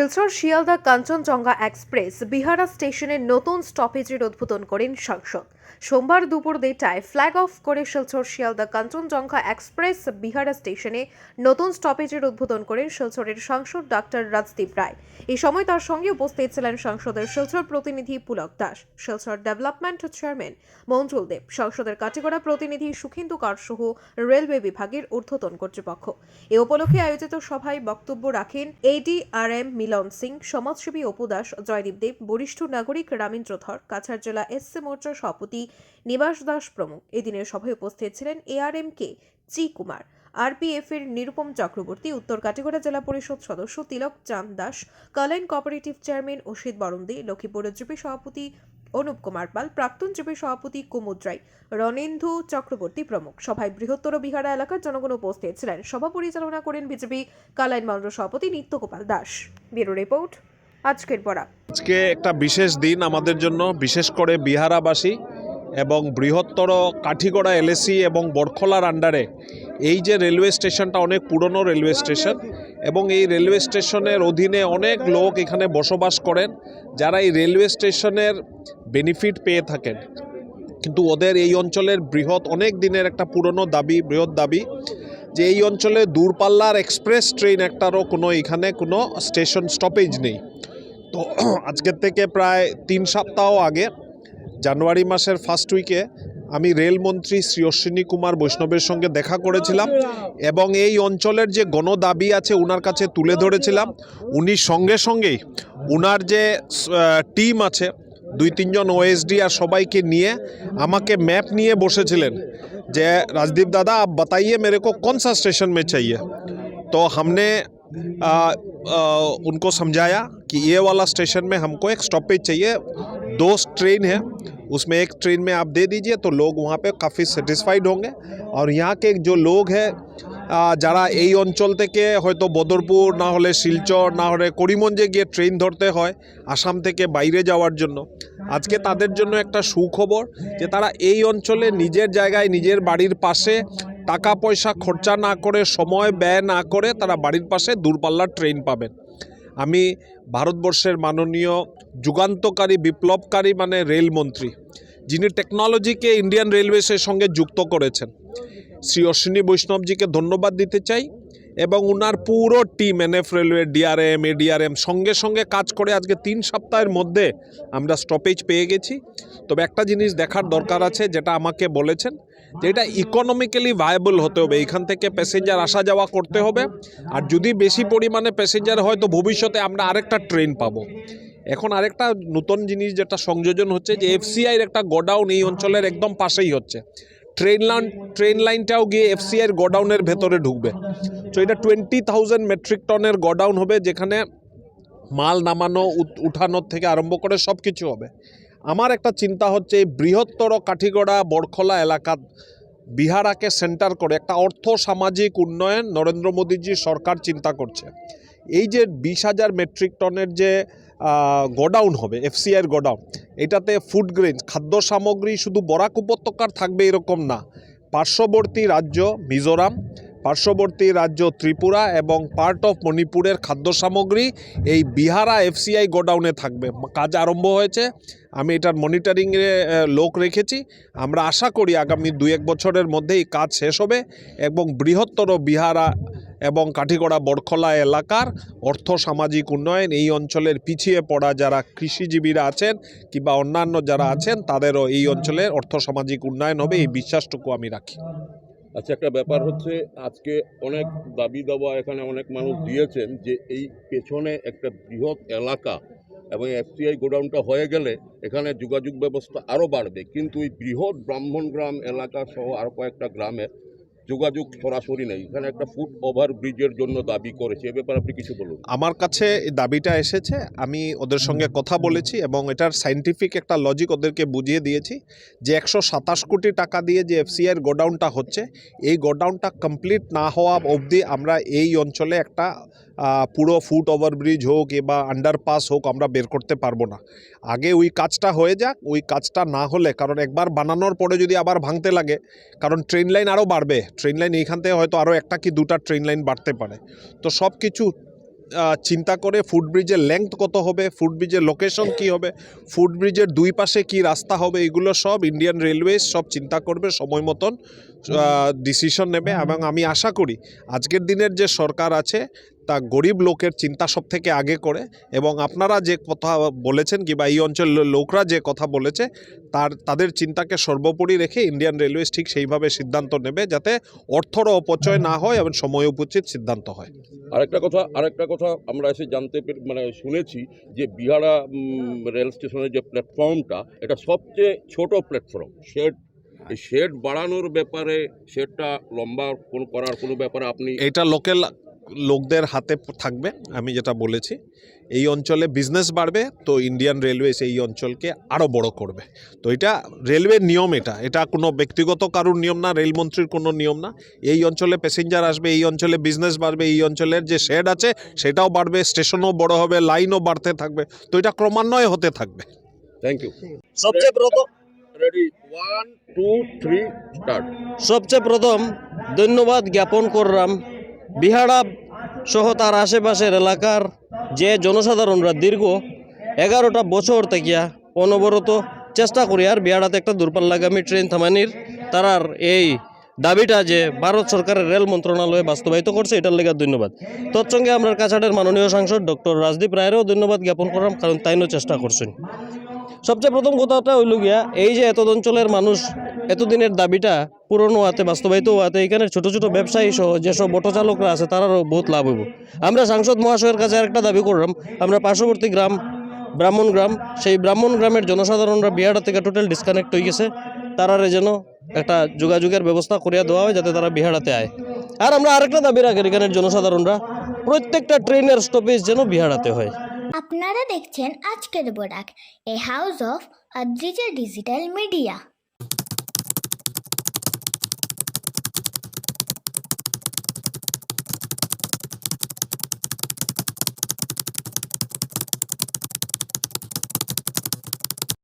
Silchar Sealdah Kanchenjunga express বিহারা স্টেশনের নতুন স্টপেজের উদ্বোধন করেন সাংসদ। সোমবার দুপুর 2টায় ফ্ল্যাগ অফ করে শিলচর শিয়ালদা কাঞ্চনজঙ্ঘা এক্সপ্রেস বিহারা স্টেশনে নতুন স্টপেজের উদ্বোধন করেন শিলচরের সাংসদ ডাক্তার রাজদীপ রায়। এই সময় তার সঙ্গে উপস্থিত ছিলেন সংসদের শিলচর প্রতিনিধি পুলক দাস, শিলচর ডেভেলপমেন্ট চেয়ারম্যান মঞ্জুল দেব, সংসদের কাটিগড়া প্রতিনিধি সুখেন্দু কর সহ রেলওয়ে বিভাগের ঊর্ধ্বতন কর্তৃপক্ষ। এ উপলক্ষে আয়োজিত সভায় বক্তব্য রাখেন ADRM মিলন সিং, সমাজসেবী অপু দাস, জয়দীপ দেব, বরিষ্ঠ নাগরিক রামেন্দ্র ধর, কাছাড় জেলা SC মোর্চার সভাপতি নিবাস দাস প্রমুখ। এদিনের সভায় উপস্থিত ছিলেন ARMK চি কুমার, RPF এর নিরুপম চক্রবর্তী, উত্তর কাটিগড়া জেলা পরিষদ সদস্য Tilak Chand Das, Kalain cooperative chairman Asit Barande, Lakshmipur GP সভাপতি অনুপ কুমার পাল, প্রাক্তন জিপি সভাপতি কুমুদ রায়, রণেন্দু চক্রবর্তী প্রমুখ। সভায় বৃহত্তর বিহারা এলাকার জনগণ উপস্থিত ছিলেন। সভা পরিচালনা করেন বিজেপি কালাইন মন্ডল সভাপতি নিত্য গোপাল দাস। ব্যুরো রিপোর্ট, আজকের পড়া। আজকে একটা বিশেষ দিন আমাদের জন্য, বিশেষ করে বিহারাবাসী এবং বৃহত্তর কাঠিগড়া LAC এবং বরখলার আন্ডারে এই যে রেলওয়ে স্টেশনটা অনেক পুরনো রেলওয়ে স্টেশন এবং এই রেলওয়ে স্টেশনের অধীনে অনেক লোক এখানে বসবাস করেন, যারা এই রেলওয়ে স্টেশনের বেনিফিট পেয়ে থাকেন। কিন্তু ওদের এই অঞ্চলের অনেক দিনের একটা পুরনো দাবি, বৃহৎ দাবি, যে এই অঞ্চলে দূরপাল্লার এক্সপ্রেস ট্রেন একটারও এখানে কোনো স্টেশন স্টপেজ নেই। তো আজকের থেকে প্রায় 3 সপ্তাহ আগে জানুয়ারি মাসের ফার্স্ট উইকে আমি রেলমন্ত্রী শ্রী অশ্বিনী কুমার বৈষ্ণবের সঙ্গে দেখা করেছিলাম এবং এই অঞ্চলের যে গণদাবি আছে ওনার কাছে তুলে ধরেছিলাম। উনি সঙ্গে সঙ্গেই ওনার যে টিম আছে 2-3 জন OSD আর সবাইকে নিয়ে আমাকে ম্যাপ নিয়ে বসেছিলেন যে राजदीप दादा आप बताइए मेरे को कौन सा स्टेशन में चाहिए। तो हमने उनको समझाया कि ये वाला स्टेशन में हमको एक स्टॉपेज चाहिए, 2 ट्रेन है, उसमें एक ट्रेन में आप दे दीजिए तो लोग वहाँ पे काफ़ी सेटिस्फाइड होंगे। और यहाँ के जो लोग हैं যারা এই অঞ্চল থেকে হয়তো বদরপুর না হলে শিলচর না হলে করিমগঞ্জে গিয়ে ট্রেন ধরতে হয় আসাম থেকে বাইরে যাওয়ার জন্য, আজকে তাদের জন্য একটা সুখবর যে তারা এই অঞ্চলে নিজের জায়গায় নিজের বাড়ির পাশে টাকা পয়সা খরচা না করে, সময় ব্যয় না করে তারা বাড়ির পাশে দূরপাল্লার ট্রেন পাবেন। আমি ভারতবর্ষের মাননীয় যুগান্তকারী বিপ্লবকারী মানে রেলমন্ত্রী, যিনি টেকনোলজিকে ইন্ডিয়ান রেলওয়েসের সঙ্গে যুক্ত করেছেন, শ্রী অশ্বিনী বৈষ্ণবজিকে ধন্যবাদ দিতে চাই এবং উনার পুরো team NF railway, DRM, ADRM সঙ্গে সঙ্গে কাজ করে আজকে 3 সপ্তাহের মধ্যে আমরা স্টপেজ পেয়ে গেছি। তবে একটা জিনিস দেখার দরকার আছে, যেটা আমাকে বলেছেন যে এটা ইকোনমিক্যালি ভায়াবল হতে হবে, এইখান থেকে প্যাসেঞ্জার আসা যাওয়া করতে হবে। আর যদি বেশি পরিমাণে প্যাসেঞ্জার হয় তো ভবিষ্যতে আমরা আরেকটা ট্রেন পাবো। এখন আরেকটা নতুন জিনিস যেটা সংযোজন হচ্ছে যে FCI এর একটা গোডাউন এই অঞ্চলের একদম পাশেই হচ্ছে। ট্রেন লাইনটাও গিয়ে FCI এর গোডাউনের ভেতরে ঢুকবে। তো এটা 20,000 মেট্রিক টনের গোডাউন হবে, যেখানে মাল নামানো উঠানোর থেকে আরম্ভ করে সব কিছু হবে। আমার একটা চিন্তা হচ্ছে এই বৃহত্তর কাঠিগড়া বরখলা এলাকা বিহারাকে সেন্টার করে একটা অর্থ সামাজিক উন্নয়ন নরেন্দ্র মোদীজির সরকার চিন্তা করছে। এই যে 20,000 মেট্রিক টনের যে গোডাউন হবে, FCI এর গোডাউন, এটাতে ফুড গ্রেন, খাদ্য সামগ্রী শুধু বরাক উপত্যকার থাকবে এরকম না, পার্শ্ববর্তী রাজ্য মিজোরাম, পার্শ্ববর্তী রাজ্য ত্রিপুরা এবং পার্ট অফ মণিপুরের খাদ্য সামগ্রী এই বিহারা FCI গোডাউনে থাকবে। কাজ আরম্ভ হয়েছে, আমি এটার মনিটরিংয়ে লোক রেখেছি। আমরা আশা করি আগামী 2-1 বছরের মধ্যেই কাজ শেষ হবে এবং বৃহত্তর বিহারা এবং কাঠিগড়া বরখলা এলাকার অর্থ সামাজিক উন্নয়ন, এই অঞ্চলের পিছিয়ে পড়া যারা কৃষিজীবীরা আছেন কিংবা অন্যান্য যারা আছেন তাদেরও এই অঞ্চলের অর্থ সামাজিক উন্নয়ন হবে, এই বিশ্বাসটুকু আমি রাখি। আচ্ছা, একটা ব্যাপার হচ্ছে আজকে অনেক দাবি দাবা এখানে অনেক মানুষ দিয়েছেন যে এই পেছনে একটা বৃহৎ এলাকা এবং FCI গোডাউনটা হয়ে গেলে এখানে যোগাযোগ ব্যবস্থা আরও বাড়বে, কিন্তু এই বৃহৎ ব্রাহ্মণগ্রাম এলাকা সহ আরও কয়েকটা গ্রামে যোগাযোগ সরাসরি নেই। এখানে একটা ফুট ওভার ব্রিজের জন্য দাবি করেছে, এ ব্যাপারে আপনি কিছু বলুন। আমার কাছে এই দাবিটা এসেছে, আমি ওদের সঙ্গে কথা বলেছি এবং এটার সায়েন্টিফিক একটা লজিক ওদেরকে বুঝিয়ে দিয়েছি যে 127 কোটি টাকা দিয়ে যে FCI এর গোডাউনটা হচ্ছে, এই গোডাউনটা কমপ্লিট না হওয়া অবধি আমরা এই অঞ্চলে একটা পুরো ফুট ওভারব্রিজ হোক বা আন্ডারপাস হোক আমরা বের করতে পারবো না। আগে ওই কাজটা হয়ে যাক, ওই কাজটা না হলে, কারণ একবার বানানোর পরে যদি আবার ভাঙতে লাগে, কারণ ট্রেন লাইন আরও বাড়বে, ট্রেন লাইন এইখান থেকে হয়তো আরও 1টা কি 2টা ট্রেন লাইন বাড়তে পারে। তো সব কিছু চিন্তা করে ফুটব্রিজের লেংথ কত হবে, ফুটব্রিজের লোকেশন কি হবে, ফুটব্রিজের দুই পাশে কি রাস্তা হবে, এগুলো সব ইন্ডিয়ান রেলওয়েজ সব চিন্তা করবে, সময় মতন ডিসিশন নেবে। এবং আমি আশা করি আজকের দিনের যে সরকার আছে তা গরিব লোকের চিন্তা সব থেকে আগে করে, এবং আপনারা যে কথা বলেছেন কিংবা এই অঞ্চলের লোকরা যে কথা বলেছে তাদের চিন্তাকে সর্বোপরি রেখে ইন্ডিয়ান রেলওয়েজ ঠিক সেইভাবে সিদ্ধান্ত নেবে যাতে অর্থর অপচয় না হয় এবং সময়োচিত সিদ্ধান্ত হয়। আরেকটা কথা আমরা এসে জানতে শুনেছি যে বিহারা রেল স্টেশনের যে প্ল্যাটফর্মটা এটা সবচেয়ে ছোট প্ল্যাটফর্ম। এই শেড বাড়ানোর ব্যাপারে, শেডটা লম্বা করার কোনো ব্যাপারে আপনি এটা লোকাল লোকদের হাতে থাকবে। আমি যেটা বলেছি, এই অঞ্চলে বিজনেস বাড়বে তো ইন্ডিয়ান রেলওয়েজ এই অঞ্চলকে আরও বড় করবে। তো এটা রেলওয়ের নিয়ম, এটা কোনো ব্যক্তিগত কারুর নিয়ম না, রেলমন্ত্রীর কোনো নিয়ম না। এই অঞ্চলে প্যাসেঞ্জার আসবে, এই অঞ্চলে বিজনেস বাড়বে, এই অঞ্চলের যে শেড আছে সেটাও বাড়বে, স্টেশনও বড় হবে, লাইনও বাড়তে থাকবে। তো এটা ক্রমান্বয়ে হতে থাকবে। Thank you. সবচেয়ে প্রথম রেডি 1 2 3 স্টার্ট। সবচেয়ে প্রথম ধন্যবাদ জ্ঞাপন করলাম বিহারা সহ তার আশেপাশের এলাকার যে জনসাধারণরা দীর্ঘ 11টা বছর থেকে অনবরত চেষ্টা করি আর বিহারাতে একটা দূরপাল্লাগামী ট্রেন থামানির তারার এই দাবিটা যে ভারত সরকারের রেল মন্ত্রণালয়ে বাস্তবায়িত করছে, এটার লেগে ধন্যবাদ। তৎসঙ্গে আমরা কাছাড়ের মাননীয় সাংসদ ডক্টর রাজদীপ রায়েরও ধন্যবাদ জ্ঞাপন করলাম, কারণ তাইনও চেষ্টা করছেন। সবচেয়ে প্রথম কথাটা হইল গিয়া এই যে এত অঞ্চলের মানুষ এতদিনের দাবিটা পূরণ হওয়াতে, বাস্তবায়িত হওয়াতে এখানে ছোট ছোট ব্যবসায়ী সহ যেসব অটো চালকরা আছে তারারও বহুত লাভ হইব। আমরা সাংসদ মহাশয়ের কাছে আরেকটা দাবি করলাম, আমরা পার্শ্ববর্তী গ্রাম ব্রাহ্মণ গ্রাম, সেই ব্রাহ্মণ গ্রামের জনসাধারণরা বিহারা থেকে টোটাল ডিসকানেক্ট হয়ে গেছে, তারারে যেন একটা যোগাযোগের ব্যবস্থা করিয়া দেওয়া হয় যাতে তারা বিহারাতে আয়। আর আমরা আরেকটা দাবি রাখি এখানের জনসাধারণরা, প্রত্যেকটা ট্রেনের স্টপেজ যেন বিহারাতে হয়। আপনারা দেখছেন আজকের Barak, a house of Adrija digital media.